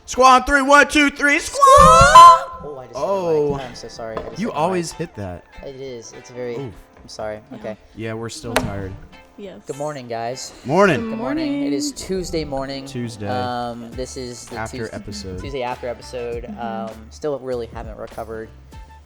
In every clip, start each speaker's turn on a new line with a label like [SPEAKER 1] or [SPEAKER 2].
[SPEAKER 1] Squad 3, 1, 2, 3, squad!
[SPEAKER 2] Oh, I just hit the mic. I'm so sorry.
[SPEAKER 1] You always hit that.
[SPEAKER 2] It is. It's very.
[SPEAKER 1] Oof.
[SPEAKER 2] I'm sorry.
[SPEAKER 3] Yeah.
[SPEAKER 2] Okay.
[SPEAKER 1] Yeah, we're still tired.
[SPEAKER 3] Yes.
[SPEAKER 2] Good morning, guys.
[SPEAKER 1] Morning.
[SPEAKER 2] Good morning. It is Tuesday morning.
[SPEAKER 1] Tuesday.
[SPEAKER 2] This is the
[SPEAKER 1] After episode.
[SPEAKER 2] Tuesday after episode. Still really haven't recovered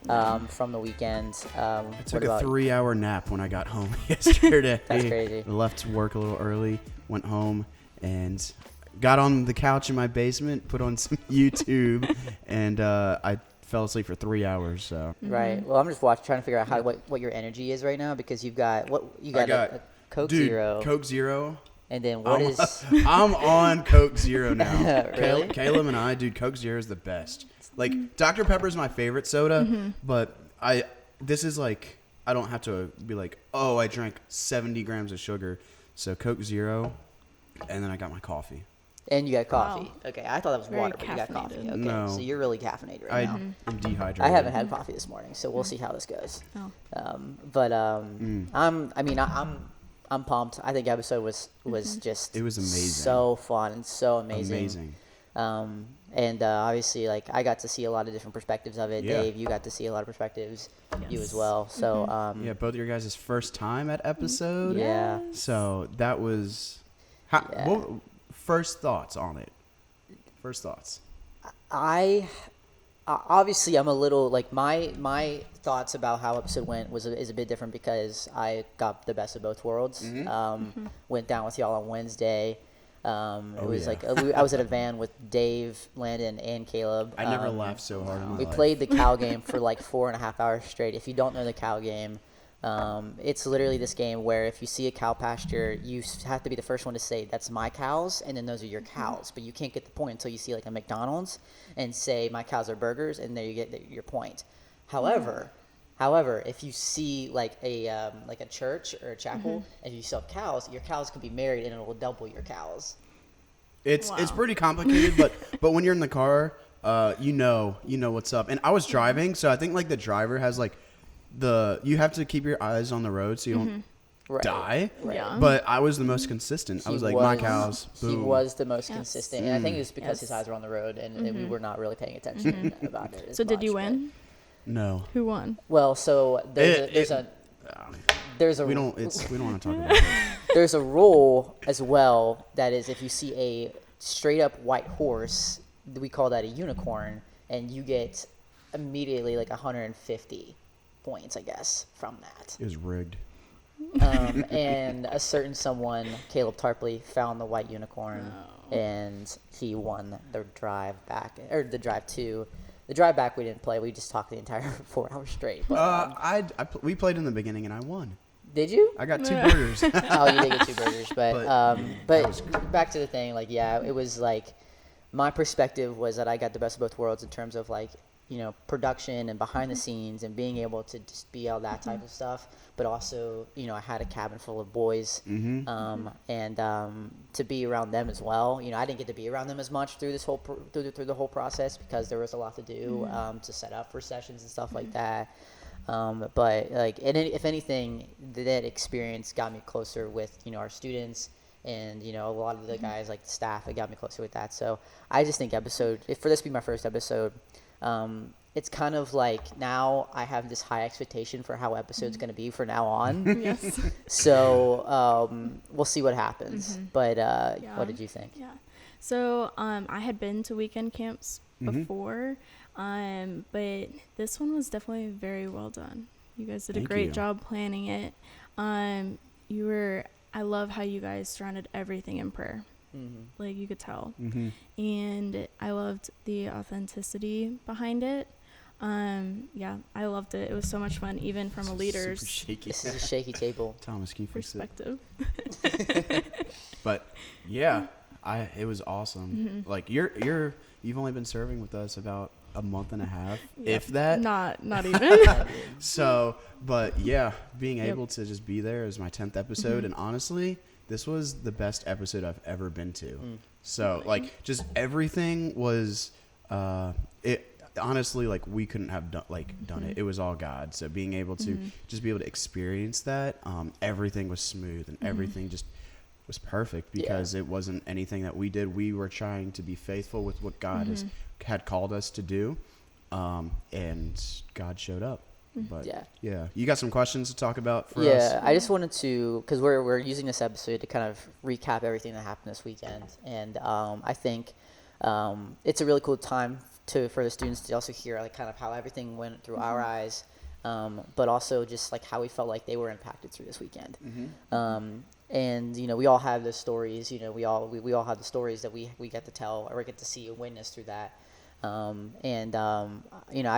[SPEAKER 2] from the weekend.
[SPEAKER 1] I took a 3-hour nap when I got home yesterday.
[SPEAKER 2] That's crazy.
[SPEAKER 1] I left work a little early, went home, and got on the couch in my basement, put on some YouTube, and I fell asleep for 3 hours. So
[SPEAKER 2] Right. Well, I'm just trying to figure out what your energy is right now, because you've got a Coke
[SPEAKER 1] dude,
[SPEAKER 2] Zero.
[SPEAKER 1] Coke Zero.
[SPEAKER 2] And then what is?
[SPEAKER 1] I'm on Coke Zero now.
[SPEAKER 2] Really?
[SPEAKER 1] Caleb and I, dude, Coke Zero is the best. Like, Dr. Pepper is my favorite soda, but this is like, I don't have to be like, oh, I drank 70 grams of sugar. So Coke Zero, and then I got my coffee.
[SPEAKER 2] And you got coffee.
[SPEAKER 3] Wow.
[SPEAKER 2] Okay, I thought that was
[SPEAKER 3] Very
[SPEAKER 2] water, but you got coffee.
[SPEAKER 3] caffeinated.
[SPEAKER 2] Okay,
[SPEAKER 1] No.
[SPEAKER 2] so you're really caffeinated right now.
[SPEAKER 1] I'm dehydrated.
[SPEAKER 2] I haven't had coffee this morning, so we'll see how this goes.
[SPEAKER 3] Oh.
[SPEAKER 2] I'm pumped. I think episode was just
[SPEAKER 1] It was amazing.
[SPEAKER 2] so fun and so amazing.
[SPEAKER 1] Amazing.
[SPEAKER 2] And obviously, like, I got to see a lot of different perspectives of it.
[SPEAKER 1] Yeah.
[SPEAKER 2] Dave, you got to see a lot of perspectives. You
[SPEAKER 3] Yes.
[SPEAKER 2] as well. So
[SPEAKER 1] Yeah, both of your guys' first time at episode.
[SPEAKER 2] yeah.
[SPEAKER 1] So that was,
[SPEAKER 2] Yeah.
[SPEAKER 1] what, first thoughts on it? First thoughts.
[SPEAKER 2] Obviously, I'm a little like my thoughts about how episode went is a bit different, because I got the best of both worlds. Went down with y'all on Wednesday. It was
[SPEAKER 1] yeah.
[SPEAKER 2] like I was at a van with Dave, Landon, and Caleb.
[SPEAKER 1] I never laughed so hard in my
[SPEAKER 2] We
[SPEAKER 1] life.
[SPEAKER 2] played the cow game for like 4.5 hours straight. If you don't know the cow game, it's literally this game where if you see a cow pasture, you have to be the first one to say, "That's my cows," and then those are your cows. But you can't get the point until you see like a McDonald's and say, "My cows are burgers," and there you get your point. However, if you see like a church or a chapel and you sell cows, your cows can be married and it will double your cows.
[SPEAKER 1] It's
[SPEAKER 3] Wow.
[SPEAKER 1] pretty complicated, but when you're in the car, you know what's up. And I was driving, so I think like the driver has like you have to keep your eyes on the road so you don't
[SPEAKER 2] Right.
[SPEAKER 1] die.
[SPEAKER 2] Right.
[SPEAKER 3] Yeah.
[SPEAKER 1] But I was the most consistent. I was like, my cows. Boom.
[SPEAKER 2] He was the most
[SPEAKER 3] Yes.
[SPEAKER 2] consistent, and I think it was because his
[SPEAKER 3] Yes.
[SPEAKER 2] eyes were on the road, and we were not really paying attention about it. as
[SPEAKER 3] So did you
[SPEAKER 2] much, but-
[SPEAKER 3] win?
[SPEAKER 1] No.
[SPEAKER 3] Who won?
[SPEAKER 2] Well, so there's a
[SPEAKER 1] We don't want to talk about it.
[SPEAKER 2] there's a rule as well that is, if you see a straight up white horse, we call that a unicorn, and you get immediately like 150 points, I guess, from that.
[SPEAKER 1] It was rigged.
[SPEAKER 2] And a certain someone, Caleb Tarpley, found the white unicorn, and he won the drive back, or the drive to. The drive back we didn't play. We just talked the entire 4 hours straight. But,
[SPEAKER 1] We played in the beginning and I won.
[SPEAKER 2] did you?
[SPEAKER 1] I got 2 burgers.
[SPEAKER 2] Oh, you did get 2 burgers, but
[SPEAKER 1] that was
[SPEAKER 2] back to the thing, like, yeah, it was like, my perspective was that I got the best of both worlds in terms of like, production and behind the scenes and being able to just be all that type of stuff, but also, I had a cabin full of boys, and to be around them as well. I didn't get to be around them as much through this through the whole process, because there was a lot to do to set up for sessions and stuff like that. But like, if anything, that experience got me closer with our students, and a lot of the guys, like the staff, it got me closer with that. So I just think for this to be my first episode, it's kind of like, now I have this high expectation for how episode's going to be for now on.
[SPEAKER 3] Yes.
[SPEAKER 2] So we'll see what happens. But
[SPEAKER 3] Yeah.
[SPEAKER 2] what did you think?
[SPEAKER 3] Yeah. So I had been to weekend camps before, but this one was definitely very well done. You guys did a
[SPEAKER 1] Thank
[SPEAKER 3] great
[SPEAKER 1] you.
[SPEAKER 3] job planning it. I love how you guys surrounded everything in prayer. Like, you could tell. And I loved the authenticity behind it. Yeah, I loved it. It was so much fun, even from a
[SPEAKER 1] Super
[SPEAKER 3] leader's
[SPEAKER 1] shaky.
[SPEAKER 2] This is a shaky table.
[SPEAKER 1] Thomas, can you fix it?
[SPEAKER 3] perspective.
[SPEAKER 1] But yeah, it was awesome. Like you've only been serving with us about a month and a half, if that.
[SPEAKER 3] Not even.
[SPEAKER 1] So, but yeah, being able to just be there is my 10th episode, and honestly, this was the best episode I've ever been to. So, like, just everything was it. Honestly, like, we couldn't have done it. It was all God. So being able to just be able to experience that, everything was smooth, and everything just was perfect because it wasn't anything that we did. We were trying to be faithful with what God had called us to do, and God showed up. But yeah, you got some questions to talk about for us?
[SPEAKER 2] Yeah, I just wanted to, because we're using this episode to kind of recap everything that happened this weekend, and I think it's a really cool time for the students to also hear like kind of how everything went through our eyes, but also just like how we felt like they were impacted through this weekend. And we all have those stories. We all have the stories that we get to tell or get to see and witness through that. I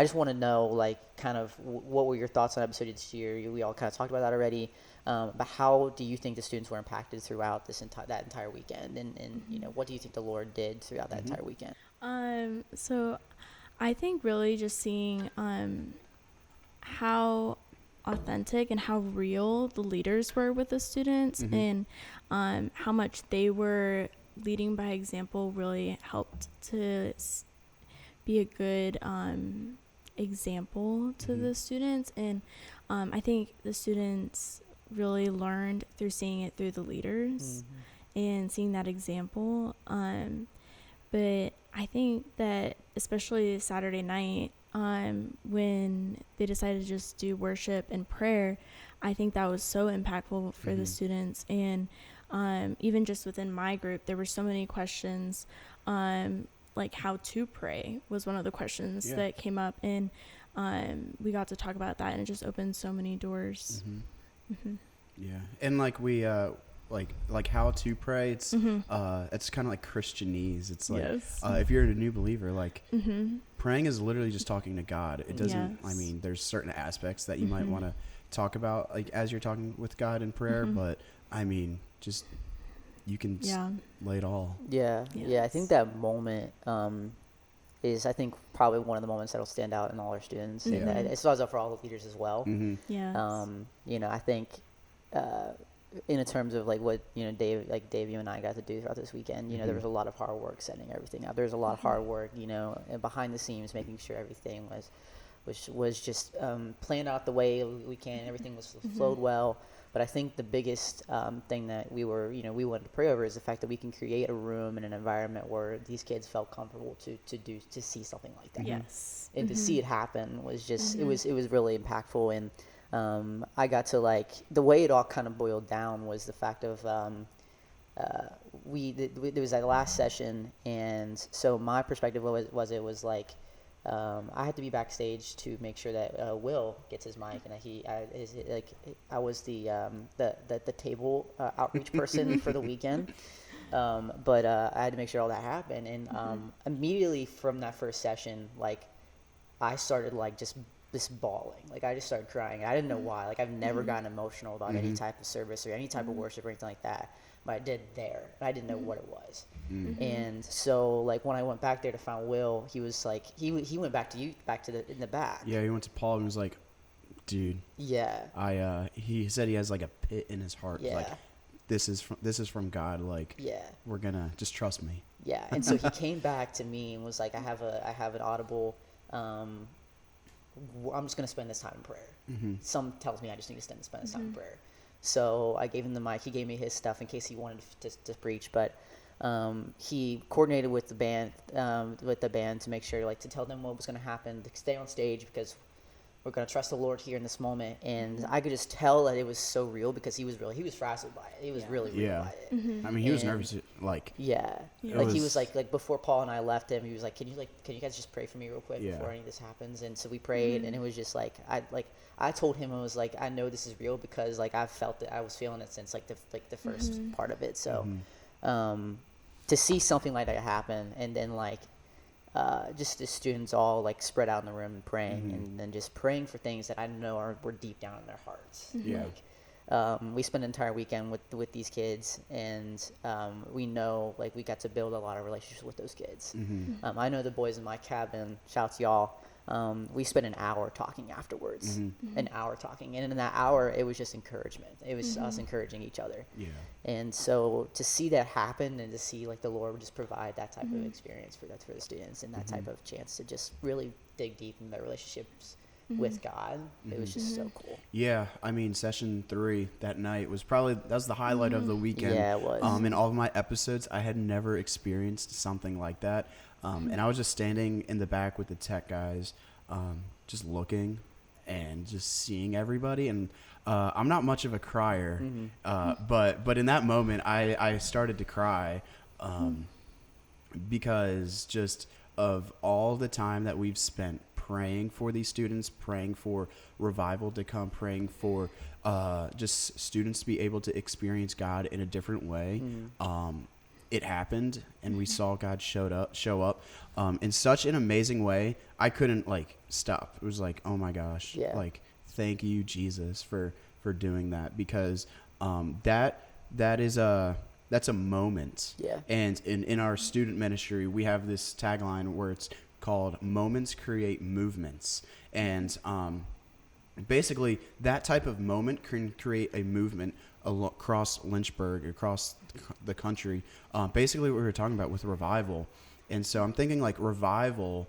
[SPEAKER 2] just want to know, like, kind of what were your thoughts on episode this year? We all kind of talked about that already. But how do you think the students were impacted throughout that entire weekend? And what do you think the Lord did throughout that entire weekend?
[SPEAKER 3] So I think really just seeing how authentic and how real the leaders were with the students, and how much they were leading by example really helped to be a good example to the students. And I think the students really learned through seeing it through the leaders and seeing that example. But I think that especially Saturday night, when they decided to just do worship and prayer, I think that was so impactful for the students. And even just within my group, there were so many questions, like how to pray was one of the questions that came up, and we got to talk about that, and it just opened so many doors.
[SPEAKER 1] Yeah, and like we like how to pray, it's kind of like Christianese. It's like if you're a new believer, like praying is literally just talking to God. It doesn't I mean, there's certain aspects that you might want to talk about like as you're talking with God in prayer, but I mean, just you can lay it all.
[SPEAKER 2] I think that moment is, I think, probably one of the moments that'll stand out in all our students, and it stands out for all the leaders as well. I think in terms of like what Dave, you and I got to do throughout this weekend, there was a lot of hard work setting everything up. There's a lot of hard work, and behind the scenes, making sure everything was just planned out the way we can. Everything was flowed well. But I think the biggest thing that we wanted to pray over is the fact that we can create a room and an environment where these kids felt comfortable to see something like that.
[SPEAKER 3] Yes.
[SPEAKER 2] And to see it happen was just it was really impactful. And I got to, like, the way it all kind of boiled down was the fact of there was that last session, and so my perspective was like, I had to be backstage to make sure that Will gets his mic, and I was the table outreach person for the weekend, but I had to make sure all that happened, and immediately from that first session, like, I started like just bawling. Like, I just started crying. I didn't know why. Like, I've never gotten emotional about any type of service or any type of worship or anything like that. But I did there, and I didn't know what it was. And so, like, when I went back there to find Will, he was like, he went back to in the back.
[SPEAKER 1] Yeah, he went to Paul and was like, dude. Yeah. He said he has like a pit in his heart.
[SPEAKER 2] Yeah.
[SPEAKER 1] Like, this is from God. Like, we're gonna just trust me.
[SPEAKER 2] Yeah. And so he came back to me and was like, I have an audible. I'm just gonna spend this time in prayer. Some tells me I just need to spend this time in prayer. So I gave him the mic. He gave me his stuff in case he wanted to preach. But he coordinated with the band to make sure, like, to tell them what was going to happen, to stay on stage because we're going to trust the Lord here in this moment. And I could just tell that it was so real because he was frazzled by it. He was really real by it.
[SPEAKER 1] I mean, he was nervous. Like,
[SPEAKER 2] he was like before Paul and I left him, he was like, can you guys just pray for me real quick before any of this happens? And so we prayed, and it was just like, I told him, I was like, I know this is real because, like, I've felt it. I was feeling it since like the first part of it. So to see something like that happen, and then like just the students all like spread out in the room and praying, and then just praying for things that I know were deep down in their hearts. Like, we spent an entire weekend with these kids, and we know, like, we got to build a lot of relationships with those kids. I know the boys in my cabin, shout out to y'all, we spent an hour talking afterwards, an hour talking, and in that hour it was just encouragement. It was us encouraging each other. And so to see that happen, and to see, like, the Lord would just provide that type of experience for the students, and that type of chance to just really dig deep in their relationships with God. It was just so cool.
[SPEAKER 1] Yeah, I mean, session 3 that night was the highlight of the weekend.
[SPEAKER 2] Yeah, it was.
[SPEAKER 1] In all of my episodes, I had never experienced something like that. And I was just standing in the back with the tech guys, just looking and just seeing everybody. And I'm not much of a crier, but in that moment, I started to cry because just of all the time that we've spent praying for these students, praying for revival to come, praying for just students to be able to experience God in a different way. It happened, and we saw God show up in such an amazing way. I couldn't stop. It was like, oh my gosh, thank you, Jesus, for doing that, because that's a moment. Yeah. And in our student ministry, we have this tagline where it's called "Moments Create Movements," and basically that type of moment can create a movement across Lynchburg, across the country. Basically what we were talking about with revival. And so I'm thinking revival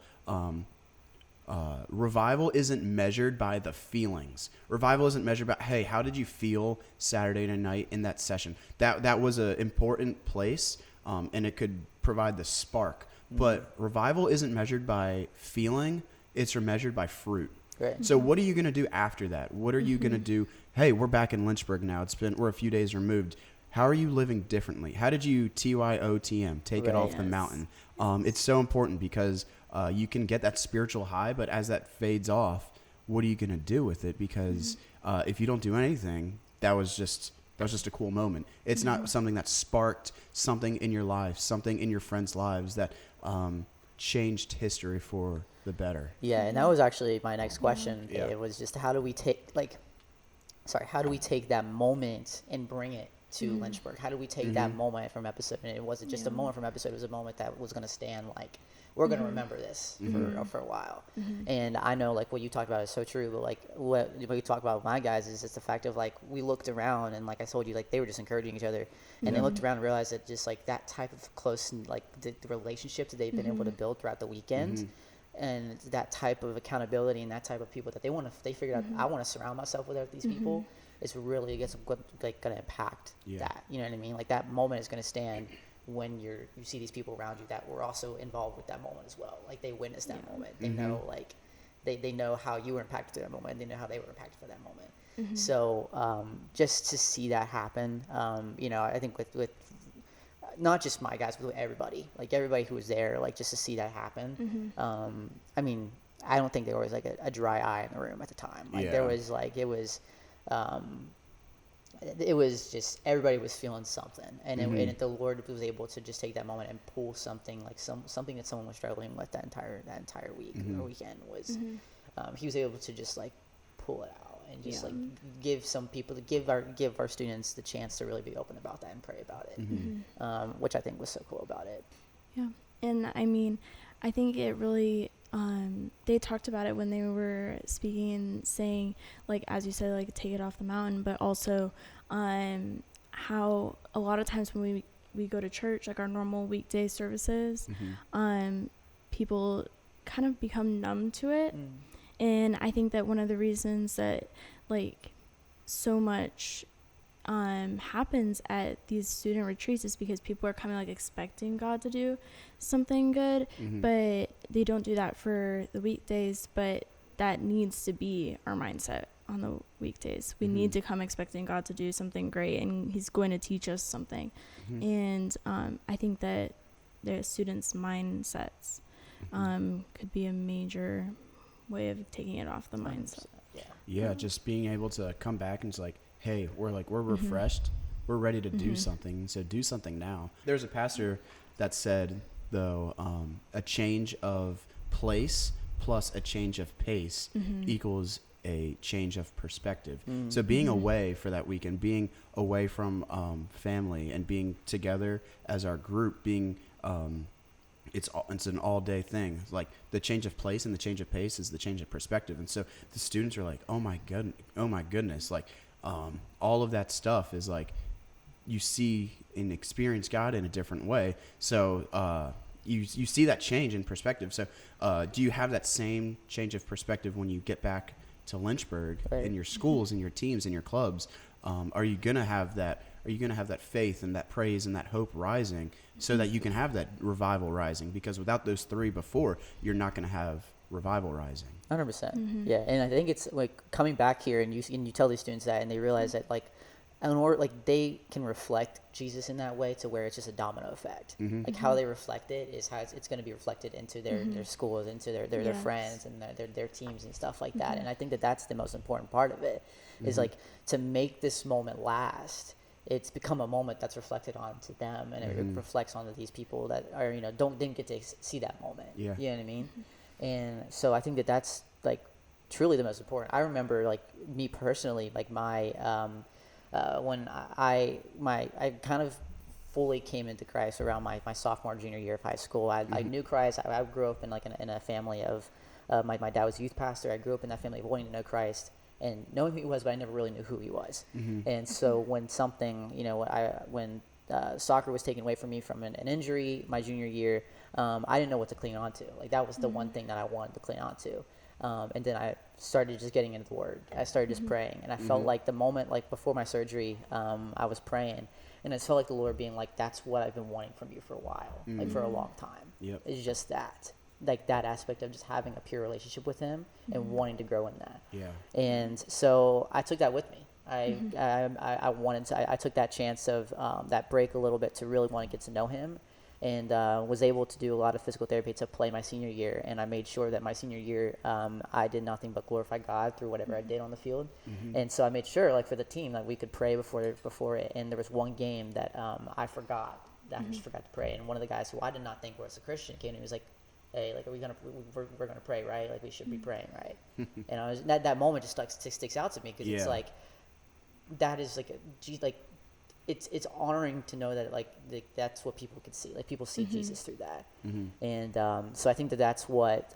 [SPEAKER 1] isn't measured by the feelings. Revival isn't measured by, hey, how did you feel Saturday night in that session? That was an important place, and it could provide the spark. But revival isn't measured by feeling, it's measured by fruit. Right. So what are you going to do after that? What are you going to do? Hey, we're back in Lynchburg now. We're a few days removed. How are you living differently? How did you TYOTM, take it off the mountain? It's so important because you can get that spiritual high, but as that fades off, what are you going to do with it? Because if you don't do anything, that was just a cool moment. It's not something that sparked something in your life, something in your friends' lives that changed history for the better.
[SPEAKER 2] Yeah, and that was actually my next question. Yeah. It was just how do we take that moment and bring it to Lynchburg? How do we take that moment from episode? And it wasn't just a moment from episode, it was a moment that was going to stand we're going to remember this for a while. And I know what you talked about is so true, but what you talk about with my guys is just the fact of we looked around and I told you, they were just encouraging each other, and they looked around and realized that just that type of close, the relationships that they've been able to build throughout the weekend, and that type of accountability and that type of people that they figured out, I want to surround myself with these people. It's really, going to impact that. You know what I mean? That moment is going to stand when you see these people around you that were also involved with that moment as well. They witnessed that moment. They know they know how you were impacted to that moment. They know how they were impacted for that moment. So just to see that happen, I think with not just my guys, but with everybody, everybody who was there, just to see that happen. I mean, I don't think there was a dry eye in the room at the time. There was it was just everybody was feeling something, and the Lord was able to just take that moment and pull something something that someone was struggling with that entire week or weekend was. He was able to just pull it out and just give our students the chance to really be open about that and pray about it, which I think was so cool about it.
[SPEAKER 3] Yeah, and I mean, I think it really. They talked about it when they were speaking and saying, as you said, take it off the mountain, but also how a lot of times when we go to church, our normal weekday services, people kind of become numb to it. And I think that one of the reasons that so much happens at these student retreats is because people are coming expecting God to do something good, but they don't do that for the weekdays. But that needs to be our mindset on the weekdays. We need to come expecting God to do something great, and he's going to teach us something. And I think that the students' mindsets could be a major way of taking it off the mindset.
[SPEAKER 1] Yeah, just being able to come back and it's hey, we're refreshed, we're ready to do something, so do something now. There's a pastor that said, though, a change of place plus a change of pace equals a change of perspective. So being away for that weekend, being away from family and being together as our group, being it's an all-day thing. The change of place and the change of pace is the change of perspective. And so the students are oh my goodness, all of that stuff is you see and experience God in a different way. So you see that change in perspective. So do you have that same change of perspective when you get back to Lynchburg in your schools and your teams and your clubs? Are you gonna have that faith and that praise and that hope rising so that you can have that revival rising? Because without those three before, you're not gonna have revival rising.
[SPEAKER 2] 100%. Yeah, and I think it's like coming back here and you tell these students that, and they realize that like, in order, like they can reflect Jesus in that way to where it's just a domino effect. Like how they reflect it is how it's going to be reflected into their schools, into their friends and their teams and stuff like that. And I think that that's the most important part of it is like to make this moment last. It's become a moment that's reflected onto them, and it reflects onto these people that are didn't get to see that moment. You know what I mean? And so I think that that's like truly the most important. I remember like me personally, like my when I kind of fully came into Christ around my sophomore, junior year of high school. I knew Christ. I grew up in like in a family of my dad was a youth pastor. I grew up in that family of wanting to know Christ and knowing who he was, but I never really knew who he was. And so when something, when soccer was taken away from me from an injury my junior year, I didn't know what to clean on to. Like that was the one thing that I wanted to clean on to. And then I started just getting into the Word. I started just praying, and I felt like the moment, like before my surgery, I was praying, and it felt like the Lord being like, "That's what I've been wanting from you for a while, like for a long time." It's just that, like that aspect of just having a pure relationship with Him and wanting to grow in that. And so I took that with me. I took that chance of that break a little bit to really want to get to know Him. And was able to do a lot of physical therapy to play my senior year. And I made sure that my senior year, I did nothing but glorify God through whatever I did on the field. And so I made sure, like for the team, like we could pray before it. And there was one game that I forgot. I just forgot to pray. And one of the guys who I did not think was a Christian came to me and was like, "Hey, like, we're gonna pray, right? Like we should be praying, right?" And I was that moment just like sticks out to me because it's like that is like it's honoring to know that like that's what people can see. Like people see Jesus through that. And so I think that that's what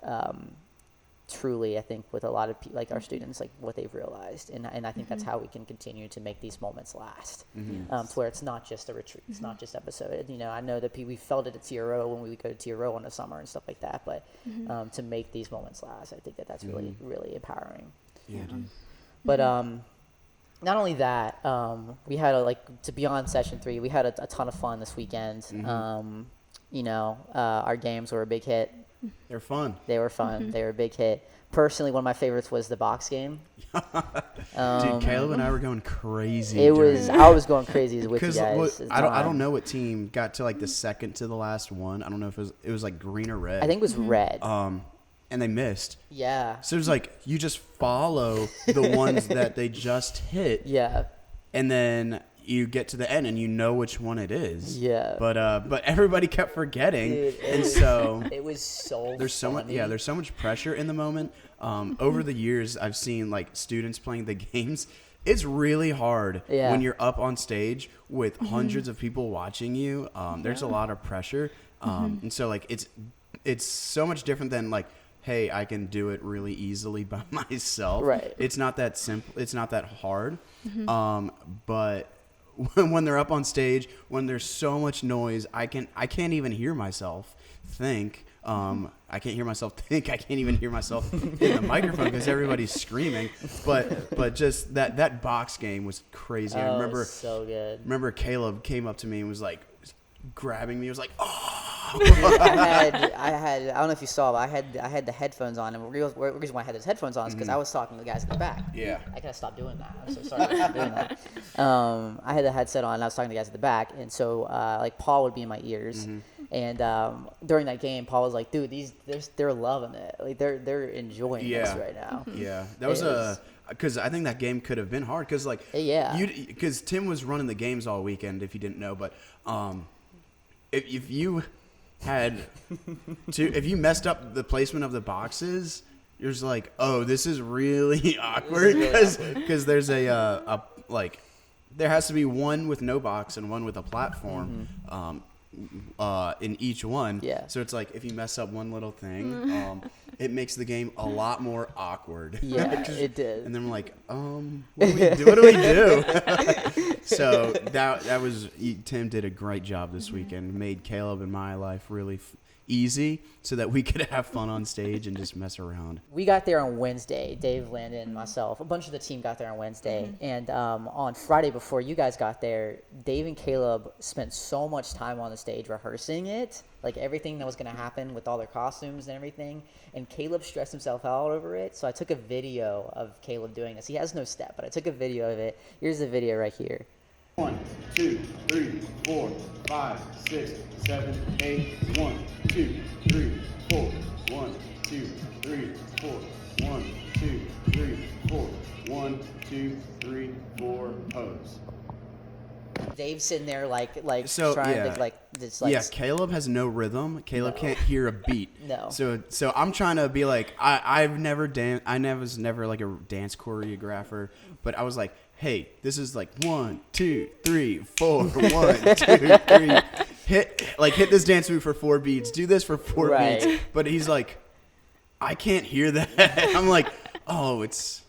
[SPEAKER 2] truly I think with a lot of like our students, like what they've realized, and I think that's how we can continue to make these moments last. To where it's not just a retreat, it's not just episode. I know that we felt it at TRO when we would go to TRO in the summer and stuff like that, but to make these moments last, I think that that's really really empowering. But not only that, we had to be on session 3, we had a ton of fun this weekend. Our games were a big hit.
[SPEAKER 1] They're fun.
[SPEAKER 2] They were fun. They were a big hit. Personally, one of my favorites was the box game.
[SPEAKER 1] Dude, Caleb and I were going crazy.
[SPEAKER 2] I was going crazy with you guys.
[SPEAKER 1] I don't know what team got to like the second to the last one. I don't know if it was like green or red.
[SPEAKER 2] I think it was red.
[SPEAKER 1] And they missed.
[SPEAKER 2] Yeah.
[SPEAKER 1] So it's like you just follow the ones that they just hit.
[SPEAKER 2] Yeah.
[SPEAKER 1] And then you get to the end and you know which one it is.
[SPEAKER 2] Yeah.
[SPEAKER 1] But everybody kept forgetting.
[SPEAKER 2] Dude,
[SPEAKER 1] and so
[SPEAKER 2] it was so
[SPEAKER 1] there's
[SPEAKER 2] funny.
[SPEAKER 1] There's so much pressure in the moment. Over the years I've seen like students playing the games. It's really hard when you're up on stage with hundreds of people watching you. There's a lot of pressure. And so like it's so much different than like, hey, I can do it really easily by myself.
[SPEAKER 2] Right.
[SPEAKER 1] It's not that simple. It's not that hard. But when they're up on stage, when there's so much noise, I can't even hear myself think. I can't hear myself think. I can't even hear myself in the microphone because everybody's screaming. But just that box game was crazy. I remember
[SPEAKER 2] so good.
[SPEAKER 1] Remember Caleb came up to me and was like grabbing me. He was like, oh.
[SPEAKER 2] I had I don't know if you saw, but I had the headphones on, and the reason why I had those headphones on is because I was talking to the guys in the back.
[SPEAKER 1] Yeah.
[SPEAKER 2] I gotta stop doing that. I'm so sorry for doing that. I had the headset on, and I was talking to the guys at the back, and so like Paul would be in my ears, and during that game, Paul was like, "Dude, they're loving it. Like they're enjoying this right now."
[SPEAKER 1] Yeah, that was because I think that game could have been hard because like because Tim was running the games all weekend if you didn't know, but if you messed up the placement of the boxes, you're just like, oh, this is really awkward because there's a like there has to be one with no box and one with a platform in each one. Yeah. So it's like if you mess up one little thing, it makes the game a lot more awkward.
[SPEAKER 2] Yeah, it did.
[SPEAKER 1] And then we're like, what do we do? So that was Tim did a great job this weekend. Made Caleb and my life really easy so that we could have fun on stage and just mess around.
[SPEAKER 2] We got there on Wednesday. Dave, Landon, myself, a bunch of the team got there on Wednesday. And on Friday before you guys got there, Dave and Caleb spent so much time on the stage rehearsing it, like everything that was going to happen with all their costumes and everything. And Caleb stressed himself out over it. So I took a video of Caleb doing this. He has no step, but I took a video of it. Here's the video right here.
[SPEAKER 1] 1, 2, 3, 4, 5, 6, 7, 8. 1, 2, 3, 4. 1, 2, 3, 4. 1, 2, 3, 4. 1, 2, 3, 4. Pose.
[SPEAKER 2] Dave's sitting there like
[SPEAKER 1] So,
[SPEAKER 2] trying
[SPEAKER 1] yeah.
[SPEAKER 2] to like this like
[SPEAKER 1] Yeah, Caleb has no rhythm. Caleb can't hear a beat.
[SPEAKER 2] No.
[SPEAKER 1] So I'm trying to be like, I've never danced. Was never like a dance choreographer, but I was like, hey, this is like 1, 2, 3, 4. 1, 2, 3. Hit this dance move for 4 beats. Do this for 4
[SPEAKER 2] Right.
[SPEAKER 1] beats. But he's like, I can't hear that. I'm like, oh, it's.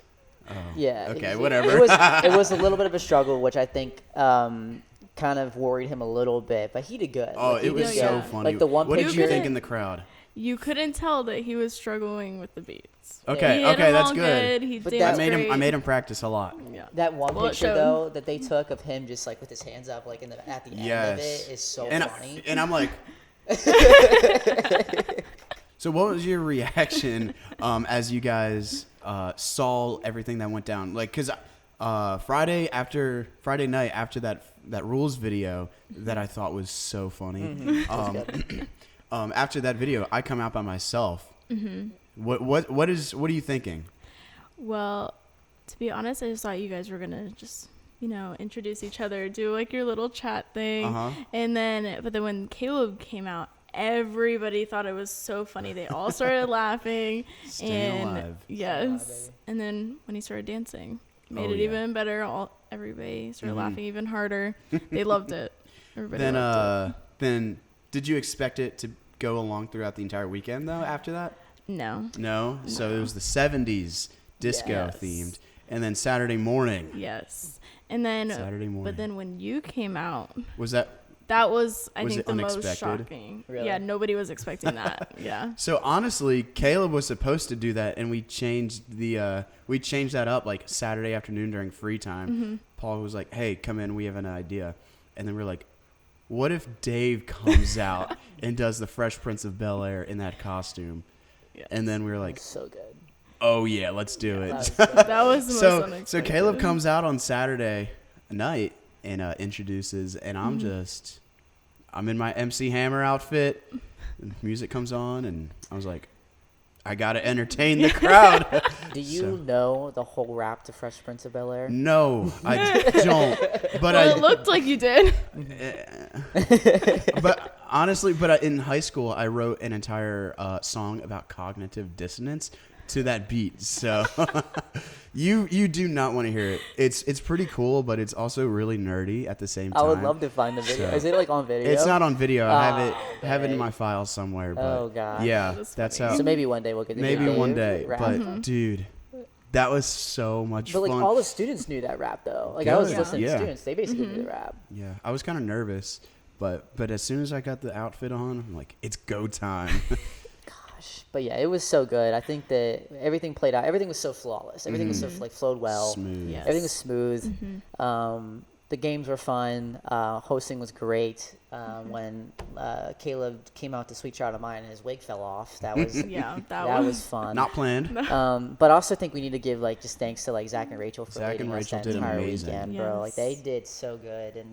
[SPEAKER 1] Oh,
[SPEAKER 2] Yeah.
[SPEAKER 1] okay, whatever.
[SPEAKER 2] It was a little bit of a struggle, which I think kind of worried him a little bit, but he did good.
[SPEAKER 1] Oh,
[SPEAKER 2] Like, he
[SPEAKER 1] it was
[SPEAKER 2] did
[SPEAKER 1] so
[SPEAKER 2] good.
[SPEAKER 1] funny.
[SPEAKER 2] Like the one
[SPEAKER 1] what did you
[SPEAKER 2] picture-
[SPEAKER 1] think in the crowd?
[SPEAKER 3] You couldn't tell that he was struggling with the beats.
[SPEAKER 1] Okay,
[SPEAKER 3] He hit
[SPEAKER 1] okay,
[SPEAKER 3] them
[SPEAKER 1] that's
[SPEAKER 3] all
[SPEAKER 1] good.
[SPEAKER 3] He
[SPEAKER 2] But
[SPEAKER 3] danced
[SPEAKER 2] that-
[SPEAKER 1] I
[SPEAKER 3] great.
[SPEAKER 1] made him practice a lot.
[SPEAKER 3] Yeah.
[SPEAKER 2] That one
[SPEAKER 3] Well, it
[SPEAKER 2] picture
[SPEAKER 3] showed.
[SPEAKER 2] though that they took of him just like with his hands up like at the end of it is so funny.
[SPEAKER 1] And I'm like, so what was your reaction as you guys saw everything that went down? Like, cause Friday night after that rules video that I thought was so funny. After that video, I come out by myself.
[SPEAKER 3] Mm-hmm.
[SPEAKER 1] What are you thinking?
[SPEAKER 3] Well, to be honest, I just thought you guys were gonna just, introduce each other, do like your little chat thing, and but then when Caleb came out, everybody thought it was so funny. They all started laughing.
[SPEAKER 1] Staying
[SPEAKER 3] and
[SPEAKER 1] alive.
[SPEAKER 3] yes, and then when he started dancing, made
[SPEAKER 1] Oh,
[SPEAKER 3] it
[SPEAKER 1] yeah.
[SPEAKER 3] even better. Everybody started laughing even harder. They loved it. Everybody
[SPEAKER 1] Then
[SPEAKER 3] loved it.
[SPEAKER 1] then did you expect it to go along throughout the entire weekend though? After that?
[SPEAKER 3] No.
[SPEAKER 1] So it was the 70s disco
[SPEAKER 2] Yes.
[SPEAKER 1] themed. And then Saturday morning.
[SPEAKER 3] Yes. And then
[SPEAKER 1] Saturday morning.
[SPEAKER 3] But then when you came out,
[SPEAKER 1] Was that
[SPEAKER 3] that was I
[SPEAKER 1] Was
[SPEAKER 3] think
[SPEAKER 1] it
[SPEAKER 3] the most
[SPEAKER 1] unexpected?
[SPEAKER 3] shocking.
[SPEAKER 2] Really?
[SPEAKER 3] Yeah, nobody was expecting that. Yeah.
[SPEAKER 1] so? Honestly, Caleb was supposed to do that, and we changed that up like Saturday afternoon during free time.
[SPEAKER 3] Mm-hmm.
[SPEAKER 1] Paul was like, "Hey, come in, we have an idea," and then we're like, "What if Dave comes out and does the Fresh Prince of Bel-Air in that costume?"
[SPEAKER 3] Yeah.
[SPEAKER 1] And then we were like,
[SPEAKER 2] So good.
[SPEAKER 1] "Oh yeah, let's do it."
[SPEAKER 3] That was the most
[SPEAKER 1] So
[SPEAKER 3] unexpected.
[SPEAKER 1] Caleb comes out on Saturday night and introduces, and
[SPEAKER 3] Mm-hmm.
[SPEAKER 1] I'm in my MC Hammer outfit. And music comes on, and I was like, I gotta entertain the crowd.
[SPEAKER 2] Do you
[SPEAKER 1] So-
[SPEAKER 2] know the whole rap to Fresh Prince of Bel-Air?
[SPEAKER 1] No, I don't. But
[SPEAKER 3] Well, it looked like you did.
[SPEAKER 1] but honestly, in high school, I wrote an entire song about cognitive dissonance to that beat. So you do not want to hear it. It's pretty cool, but it's also really nerdy at the same time.
[SPEAKER 2] I would love to find the video.
[SPEAKER 1] So-
[SPEAKER 2] Is it like on video?
[SPEAKER 1] It's not on video. I have it in
[SPEAKER 2] dang.
[SPEAKER 1] my files somewhere. But
[SPEAKER 2] Oh, God.
[SPEAKER 1] yeah,
[SPEAKER 3] That's
[SPEAKER 1] that's
[SPEAKER 3] funny.
[SPEAKER 1] how.
[SPEAKER 2] So maybe one day we'll get to
[SPEAKER 1] Maybe
[SPEAKER 2] hear
[SPEAKER 1] one
[SPEAKER 2] Dave
[SPEAKER 1] day.
[SPEAKER 2] rap.
[SPEAKER 1] But dude, that was so much
[SPEAKER 2] But like
[SPEAKER 1] fun.
[SPEAKER 2] all the students knew that rap though. Like I was
[SPEAKER 1] Good.
[SPEAKER 2] listening
[SPEAKER 1] Yeah.
[SPEAKER 2] to students, they basically knew the rap.
[SPEAKER 1] Yeah, I was kind of nervous, but as soon as I got the outfit on, I'm like, it's go time.
[SPEAKER 2] Gosh, but yeah, it was so good. I think that everything played out. Everything was so flawless. Everything was so like flowed well.
[SPEAKER 1] Smooth.
[SPEAKER 3] Yeah.
[SPEAKER 2] Everything was smooth. The games were fun. Hosting was great. When Caleb came out to Sweet Child of Mine and his wig fell off, that was
[SPEAKER 3] Yeah,
[SPEAKER 2] that was fun.
[SPEAKER 1] Not planned.
[SPEAKER 2] But I also think we need to give like just thanks to like Zach and Rachel for
[SPEAKER 1] Zach
[SPEAKER 2] leading
[SPEAKER 1] and
[SPEAKER 2] us
[SPEAKER 1] Rachel
[SPEAKER 2] that
[SPEAKER 1] did
[SPEAKER 2] entire
[SPEAKER 1] amazing.
[SPEAKER 2] weekend, bro. Like they
[SPEAKER 3] Yes.
[SPEAKER 2] did so good, and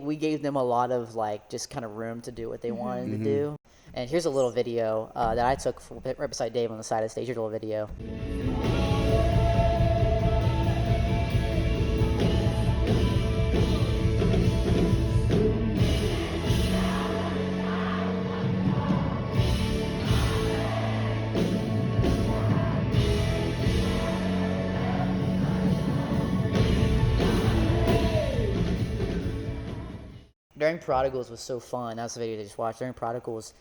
[SPEAKER 2] we gave them a lot of like just kind of room to do what they wanted to do. And here's a little video that I took right beside Dave on the side of the stage. Here's a little video. During Prodigals was so fun. That was the video they just watched. During Prodigals,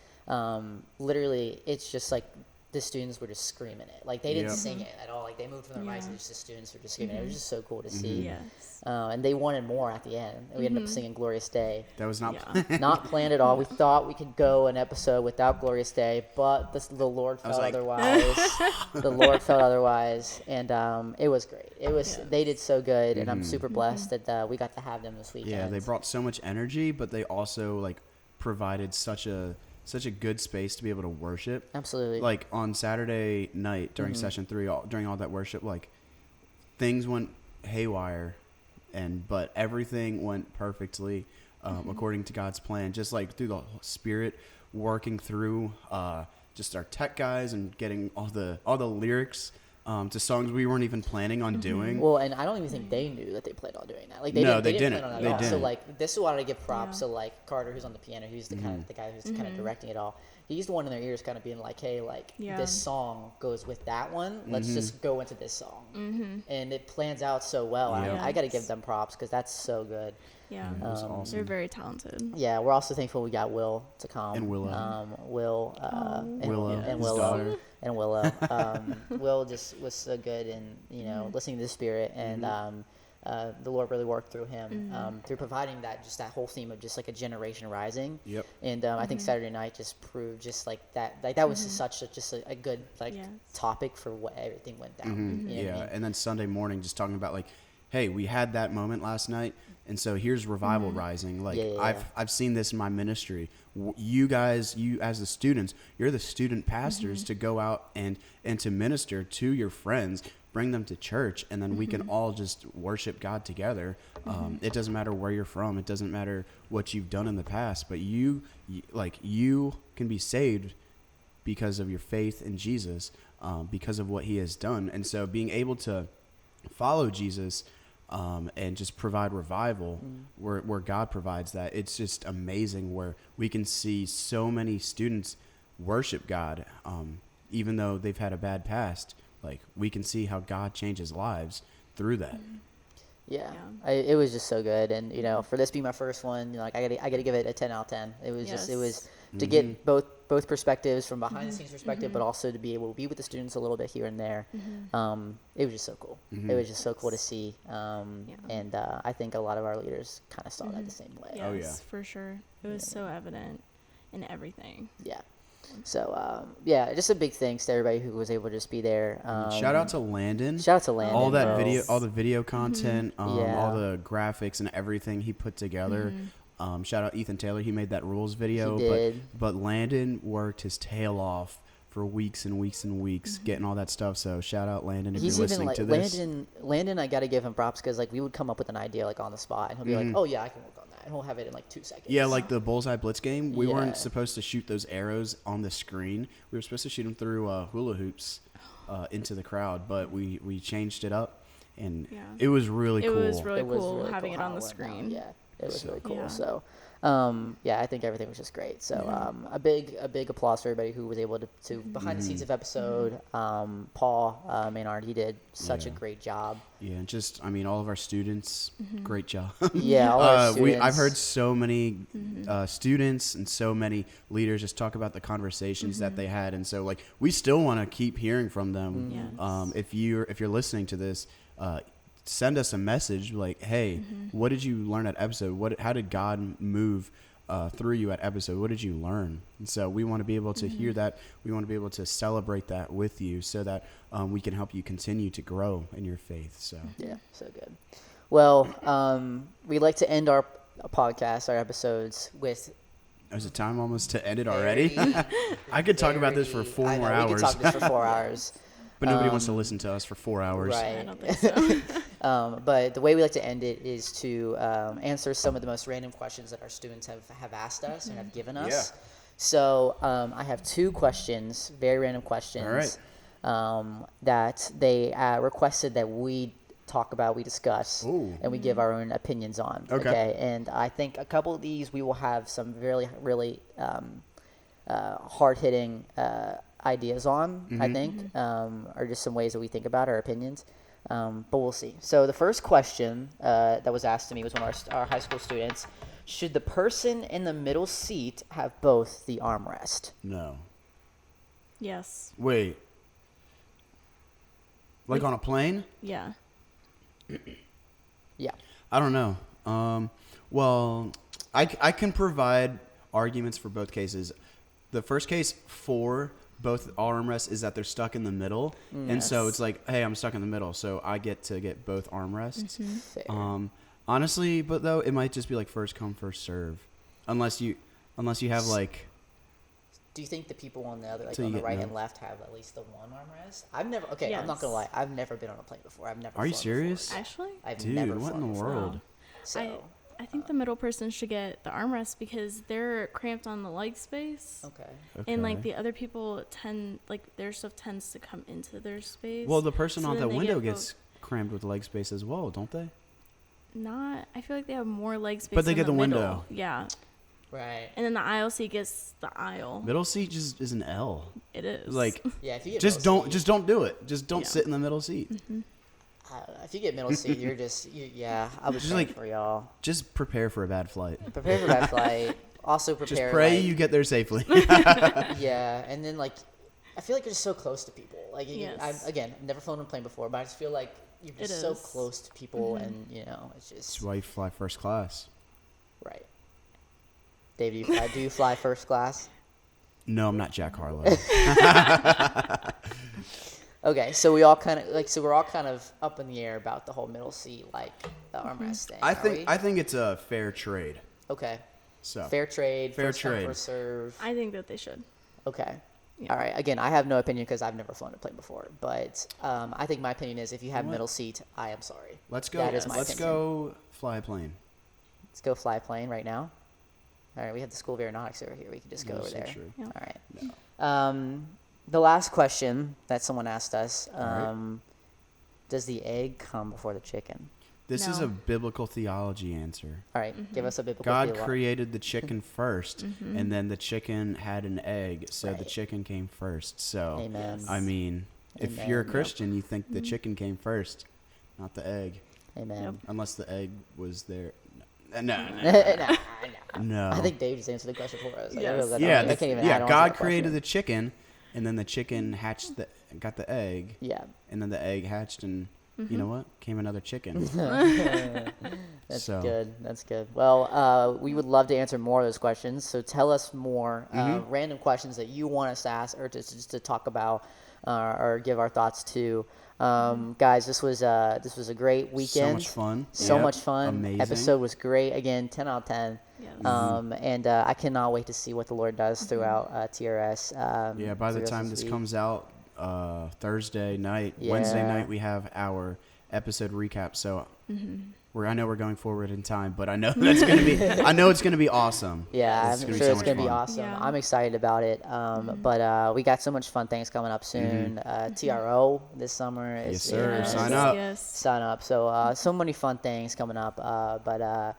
[SPEAKER 2] literally, it's just like the students were just screaming it. Like they didn't
[SPEAKER 1] Yep.
[SPEAKER 2] sing it at all. Like they moved from their mics and just the students were just screaming it. It was just so cool to
[SPEAKER 1] Mm-hmm.
[SPEAKER 2] see.
[SPEAKER 3] Yes.
[SPEAKER 2] And they wanted more at the end. We ended up singing Glorious Day.
[SPEAKER 1] That was not.
[SPEAKER 3] Yeah.
[SPEAKER 2] Not planned at all. We thought we could go an episode without Glorious Day, but the Lord
[SPEAKER 1] was
[SPEAKER 2] felt
[SPEAKER 1] like-
[SPEAKER 2] otherwise. The Lord felt otherwise, and it was great. It was
[SPEAKER 3] Yes.
[SPEAKER 2] they did so good, and I'm super blessed that we got to have them this weekend.
[SPEAKER 1] Yeah, they brought so much energy, but they also like provided such a good space to be able to worship.
[SPEAKER 2] Absolutely.
[SPEAKER 1] Like on Saturday night during session 3, during all that worship, like things went haywire, but everything went perfectly according to God's plan. Just like through the Spirit working through just our tech guys and getting all the lyrics to songs we weren't even planning on doing.
[SPEAKER 2] Well, and I don't even think they knew that they planned on doing that. Like they
[SPEAKER 1] No,
[SPEAKER 2] didn't.
[SPEAKER 1] they
[SPEAKER 2] They
[SPEAKER 1] didn't.
[SPEAKER 2] plan on that
[SPEAKER 1] They
[SPEAKER 2] at all. So
[SPEAKER 1] didn't.
[SPEAKER 2] like this is what I give props.
[SPEAKER 3] Yeah.
[SPEAKER 2] So like Carter, who's on the piano, who's the kind of the guy who's kind of directing it all. He's the one in their ears, kind of being like, "Hey, like
[SPEAKER 3] Yeah.
[SPEAKER 2] this song goes with that one. Let's just go into this song." And it plans out so well.
[SPEAKER 1] Yeah.
[SPEAKER 2] I got to give them props because that's so good.
[SPEAKER 3] Yeah.
[SPEAKER 1] It was awesome.
[SPEAKER 3] They're very talented.
[SPEAKER 2] Yeah, we're also thankful we got Will to come.
[SPEAKER 1] And Willow.
[SPEAKER 2] Will, and
[SPEAKER 1] Willow,
[SPEAKER 2] and
[SPEAKER 1] his
[SPEAKER 2] Willow,
[SPEAKER 1] daughter.
[SPEAKER 2] and Willow. Will just was so good, and listening to the Spirit, and the Lord really worked through him through providing that whole theme of just like a generation rising.
[SPEAKER 1] Yep.
[SPEAKER 2] And I think Saturday night just proved just like that. Like that was just a good like
[SPEAKER 3] Yes.
[SPEAKER 2] topic for what everything went down. You know what I
[SPEAKER 1] Yeah,
[SPEAKER 2] mean?
[SPEAKER 1] and then Sunday morning, just talking about like, hey, we had that moment last night, and so here's revival rising. Like
[SPEAKER 2] Yeah.
[SPEAKER 1] I've seen this in my ministry. You guys, you as the students, you're the student pastors to go out and to minister to your friends, bring them to church, and then we can all just worship God together. It doesn't matter where you're from. It doesn't matter what you've done in the past, but you can be saved because of your faith in Jesus, because of what he has done. And so being able to follow Jesus and just provide revival where God provides that, it's just amazing where we can see so many students worship God, even though they've had a bad past. Like we can see how God changes lives through that.
[SPEAKER 2] Yeah,
[SPEAKER 3] Yeah.
[SPEAKER 2] it was just so good, and for this being my first one, like I gotta give it a 10 out of 10. It was just it was to get both perspectives from behind the scenes perspective, but also to be able to be with the students a little bit here and there. It was just so cool. It was just so cool to see, and I think a lot of our leaders kind of saw that the same way.
[SPEAKER 3] Yes,
[SPEAKER 1] Oh, yeah.
[SPEAKER 3] for sure. It was so evident in everything.
[SPEAKER 2] Yeah. So just a big thanks to everybody who was able to just be there.
[SPEAKER 1] Shout out to Landon.
[SPEAKER 2] Shout out to Landon.
[SPEAKER 1] All that
[SPEAKER 2] bro.
[SPEAKER 1] video, all the video content,
[SPEAKER 2] Yeah.
[SPEAKER 1] all the graphics and everything he put together. Shout out Ethan Taylor. He made that rules video.
[SPEAKER 2] He did.
[SPEAKER 1] But Landon worked his tail off for weeks and weeks and weeks getting all that stuff. So shout out Landon if
[SPEAKER 2] He's
[SPEAKER 1] you're
[SPEAKER 2] even
[SPEAKER 1] listening
[SPEAKER 2] like
[SPEAKER 1] to this.
[SPEAKER 2] Landon. I got to give him props because like we would come up with an idea like on the spot, and he'll be like, "Oh yeah, I can work on that," and we'll have it in like 2 seconds.
[SPEAKER 1] Yeah, like the Bullseye Blitz game. We
[SPEAKER 2] Yeah.
[SPEAKER 1] weren't supposed to shoot those arrows on the screen. We were supposed to shoot them through hula hoops into the crowd, but we changed it up, and
[SPEAKER 3] Yeah.
[SPEAKER 1] it was really
[SPEAKER 3] It
[SPEAKER 1] cool.
[SPEAKER 3] was really
[SPEAKER 2] It was
[SPEAKER 3] cool
[SPEAKER 2] really
[SPEAKER 3] having
[SPEAKER 2] cool
[SPEAKER 3] it
[SPEAKER 2] how
[SPEAKER 3] on the
[SPEAKER 2] went down.
[SPEAKER 3] screen.
[SPEAKER 2] Yeah, it was really cool.
[SPEAKER 3] Yeah.
[SPEAKER 2] So, I think everything was just great. So, a big applause for everybody who was able to behind the scenes of episode. Paul Maynard, he did such a
[SPEAKER 1] Yeah.
[SPEAKER 2] great job.
[SPEAKER 1] Yeah, and just all of our students, great job.
[SPEAKER 2] Yeah, all our
[SPEAKER 1] I've
[SPEAKER 2] students.
[SPEAKER 1] heard so many students and so many leaders just talk about the conversations that they had, and so like we still want to keep hearing from them.
[SPEAKER 3] Yes.
[SPEAKER 1] If you're listening to this, send us a message like, hey, what did you learn at episode? How did God move through you at episode? What did you learn? And so we want to be able to hear that. We want to be able to celebrate that with you, so that we can help you continue to grow in your faith. So
[SPEAKER 2] Yeah, so good. Well, we like to end our podcast, our episodes with.
[SPEAKER 1] is it time almost to end it already? I could talk about this for 4 more
[SPEAKER 2] We
[SPEAKER 1] hours.
[SPEAKER 2] could talk this for 4 hours.
[SPEAKER 1] But nobody wants to listen to us for 4 hours.
[SPEAKER 2] Right.
[SPEAKER 3] I don't think so.
[SPEAKER 2] But the way we like to end it is to answer some of the most random questions that our students have asked us and have given us.
[SPEAKER 1] Yeah.
[SPEAKER 2] So I have 2 questions, very random questions, that they requested that we talk about, we discuss,
[SPEAKER 1] Ooh.
[SPEAKER 2] and we give our own opinions on.
[SPEAKER 1] Okay.
[SPEAKER 2] And I think a couple of these we will have some really, really hard-hitting ideas on, I think, or just some ways that we think about our opinions. But we'll see. So the first question that was asked to me was one of our high school students. Should the person in the middle seat have both the armrest?
[SPEAKER 1] No.
[SPEAKER 3] Yes.
[SPEAKER 1] Wait. Like on a plane?
[SPEAKER 3] Yeah.
[SPEAKER 2] Yeah.
[SPEAKER 1] I don't know. Well, I can provide arguments for both cases. The first case for both armrests is that they're stuck in the middle. And so it's like, hey, I'm stuck in the middle, so I get to get both armrests.
[SPEAKER 2] Fair.
[SPEAKER 1] Honestly, but though, it might just be like first come, first serve. Unless you have like...
[SPEAKER 2] Do you think the people on the other, like
[SPEAKER 1] So
[SPEAKER 2] on
[SPEAKER 1] you
[SPEAKER 2] the
[SPEAKER 1] get
[SPEAKER 2] right
[SPEAKER 1] no-
[SPEAKER 2] and left, have at least the one armrest? I've never. Okay, I'm not gonna lie. I've never been on a plane before. I've never.
[SPEAKER 1] Are you
[SPEAKER 2] flown
[SPEAKER 1] serious?
[SPEAKER 2] Before.
[SPEAKER 3] Actually,
[SPEAKER 2] I've
[SPEAKER 1] Dude,
[SPEAKER 2] never
[SPEAKER 1] what in
[SPEAKER 2] flown
[SPEAKER 1] the
[SPEAKER 2] before.
[SPEAKER 1] world?
[SPEAKER 2] So
[SPEAKER 3] I think the middle person should get the armrest because they're cramped on the leg space.
[SPEAKER 2] okay.
[SPEAKER 3] And like the other people their stuff tends to come into their space.
[SPEAKER 1] Well, the person
[SPEAKER 3] So
[SPEAKER 1] on
[SPEAKER 3] then
[SPEAKER 1] the
[SPEAKER 3] they
[SPEAKER 1] window
[SPEAKER 3] get
[SPEAKER 1] gets crammed with leg space as well, don't they?
[SPEAKER 3] I feel like they have more leg space.
[SPEAKER 1] But they
[SPEAKER 3] in
[SPEAKER 1] get the
[SPEAKER 3] middle.
[SPEAKER 1] window.
[SPEAKER 3] Yeah.
[SPEAKER 2] Right.
[SPEAKER 3] And then the aisle seat gets the aisle.
[SPEAKER 1] Middle seat just is an L.
[SPEAKER 3] It is.
[SPEAKER 1] Like,
[SPEAKER 2] Yeah. If you get
[SPEAKER 1] just
[SPEAKER 2] middle
[SPEAKER 1] don't
[SPEAKER 2] seat,
[SPEAKER 1] do it. Just don't
[SPEAKER 3] Yeah.
[SPEAKER 1] sit in the middle seat.
[SPEAKER 2] if you get middle seat, you're just. Yeah. I was
[SPEAKER 1] Just
[SPEAKER 2] praying
[SPEAKER 1] like-
[SPEAKER 2] for y'all.
[SPEAKER 1] Just prepare for a bad flight.
[SPEAKER 2] Prepare for that flight. Also prepare.
[SPEAKER 1] Just pray
[SPEAKER 2] like,
[SPEAKER 1] you get there safely.
[SPEAKER 2] Yeah, and then like, I feel like you're just so close to people. Like,
[SPEAKER 3] Yes.
[SPEAKER 2] I've never flown on a plane before, but I just feel like you're just
[SPEAKER 3] It
[SPEAKER 2] so
[SPEAKER 3] is.
[SPEAKER 2] close to people, and it's
[SPEAKER 1] That's
[SPEAKER 2] just
[SPEAKER 1] why you fly first class.
[SPEAKER 2] right. Dave, do you fly first class?
[SPEAKER 1] No, I'm not Jack Harlow.
[SPEAKER 2] Okay, so we're all kind of up in the air about the whole middle seat, like the armrest thing.
[SPEAKER 1] I
[SPEAKER 2] are
[SPEAKER 1] think
[SPEAKER 2] we?
[SPEAKER 1] I think it's a fair trade.
[SPEAKER 2] Okay,
[SPEAKER 1] So
[SPEAKER 2] fair trade.
[SPEAKER 1] Fair
[SPEAKER 2] first come,
[SPEAKER 1] trade.
[SPEAKER 2] first serve.
[SPEAKER 3] I think that they should.
[SPEAKER 2] Okay.
[SPEAKER 3] Yeah.
[SPEAKER 2] All right. Again, I have no opinion because I've never flown a plane before. But I think my opinion is if you have
[SPEAKER 1] You know what?
[SPEAKER 2] middle seat, I am sorry.
[SPEAKER 1] let's go.
[SPEAKER 2] That is my
[SPEAKER 1] Let's
[SPEAKER 2] opinion.
[SPEAKER 1] go fly a plane.
[SPEAKER 2] Let's go fly a plane right now. All right. We have the School of Aeronautics over here. We can just go
[SPEAKER 1] That's
[SPEAKER 2] over
[SPEAKER 1] so
[SPEAKER 2] there.
[SPEAKER 1] true.
[SPEAKER 3] Yeah.
[SPEAKER 2] All right. The last question that someone asked us:
[SPEAKER 1] right.
[SPEAKER 2] does the egg come before the chicken?
[SPEAKER 1] This is
[SPEAKER 3] No.
[SPEAKER 1] a biblical theology answer.
[SPEAKER 2] All right. Give us a biblical
[SPEAKER 1] God
[SPEAKER 2] theolo-
[SPEAKER 1] created the chicken first, and then the chicken had an egg, so the
[SPEAKER 2] Right.
[SPEAKER 1] chicken came first. So,
[SPEAKER 2] Amen.
[SPEAKER 1] I mean, if
[SPEAKER 2] Amen.
[SPEAKER 1] you're a
[SPEAKER 2] Yep.
[SPEAKER 1] Christian, you think the chicken came first, not the egg,
[SPEAKER 2] Amen.
[SPEAKER 3] Yep.
[SPEAKER 1] unless the egg was there. No,
[SPEAKER 2] No.
[SPEAKER 1] no.
[SPEAKER 2] I think Dave just answered the question for us. Like, I
[SPEAKER 3] Yes.
[SPEAKER 2] really don't-
[SPEAKER 1] yeah,
[SPEAKER 2] I can't even add on to
[SPEAKER 1] God
[SPEAKER 2] that
[SPEAKER 1] created
[SPEAKER 2] question.
[SPEAKER 1] the chicken, and then the chicken got the egg,
[SPEAKER 2] Yeah.
[SPEAKER 1] and then the egg hatched, and you know what? Came another chicken.
[SPEAKER 2] That's
[SPEAKER 1] So.
[SPEAKER 2] good. That's good. Well, we would love to answer more of those questions. So tell us more random questions that you want us to ask or just to talk about or give our thoughts to. Guys, this was a great weekend.
[SPEAKER 1] So much fun.
[SPEAKER 2] So
[SPEAKER 1] Yep.
[SPEAKER 2] much fun.
[SPEAKER 1] Amazing.
[SPEAKER 2] Episode was great. Again, 10 out of 10.
[SPEAKER 3] Yes.
[SPEAKER 2] And I cannot wait to see what the Lord does throughout TRS.
[SPEAKER 1] Yeah, by the
[SPEAKER 2] throughout
[SPEAKER 1] time this
[SPEAKER 2] week.
[SPEAKER 1] comes out, Thursday night, Wednesday
[SPEAKER 2] Yeah.
[SPEAKER 1] night, we have our episode recap. So I know we're going forward in time, but I know that's gonna be. I know it's gonna be awesome.
[SPEAKER 2] Yeah,
[SPEAKER 1] It's
[SPEAKER 2] I'm
[SPEAKER 1] gonna be
[SPEAKER 2] sure
[SPEAKER 1] so
[SPEAKER 2] it's
[SPEAKER 1] much
[SPEAKER 2] going to be
[SPEAKER 1] fun.
[SPEAKER 2] awesome.
[SPEAKER 3] Yeah.
[SPEAKER 2] I'm excited about it. But we got so much fun things coming up soon. TRO this summer.
[SPEAKER 1] Yes,
[SPEAKER 2] Is,
[SPEAKER 1] sir.
[SPEAKER 3] Yes,
[SPEAKER 1] Sign up.
[SPEAKER 3] Yes.
[SPEAKER 2] Sign up. So many fun things coming up. But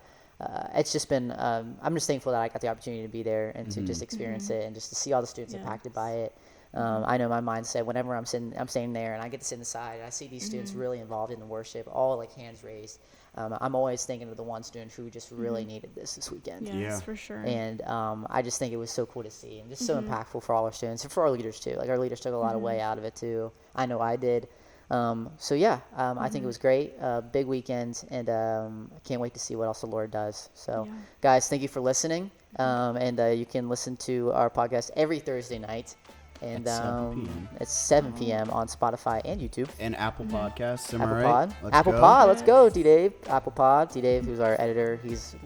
[SPEAKER 2] it's just been. I'm just thankful that I got the opportunity to be there and to just experience it and just to see all the students
[SPEAKER 3] Yes.
[SPEAKER 2] impacted by it. I know my mindset whenever I'm staying there and I get to sit inside and I see these students really involved in the worship, all like hands raised. I'm always thinking of the one student who just really needed this weekend.
[SPEAKER 3] Yes,
[SPEAKER 1] Yeah.
[SPEAKER 3] for sure.
[SPEAKER 2] And I just think it was so cool to see and just so impactful for all our students and for our leaders too. Like our leaders took a lot of way out of it too. I know I did. So yeah, I think it was great. Big weekend, and I can't wait to see what else the Lord does. So,
[SPEAKER 3] Yeah.
[SPEAKER 2] guys, thank you for listening. And you can listen to our podcast every Thursday night, and
[SPEAKER 1] At 7 p.m.
[SPEAKER 2] it's 7 p.m. on Spotify and YouTube.
[SPEAKER 1] And Apple Podcasts. Am I
[SPEAKER 2] Apple
[SPEAKER 1] right?
[SPEAKER 2] Pod.
[SPEAKER 1] Let's
[SPEAKER 2] Apple
[SPEAKER 1] go.
[SPEAKER 2] Pod. Let's go, D Dave. Apple Pod. D Dave, who's our editor. He's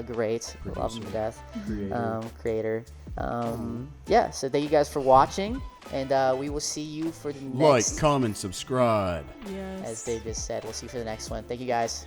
[SPEAKER 2] great. Love him to
[SPEAKER 1] Producer.
[SPEAKER 2] death.
[SPEAKER 1] Creator.
[SPEAKER 2] Creator. Yeah. So thank you guys for watching, and we will see you for the
[SPEAKER 1] Like,
[SPEAKER 2] next.
[SPEAKER 1] comment, subscribe.
[SPEAKER 3] Yes.
[SPEAKER 2] As Dave just said, we'll see you for the next one. Thank you guys.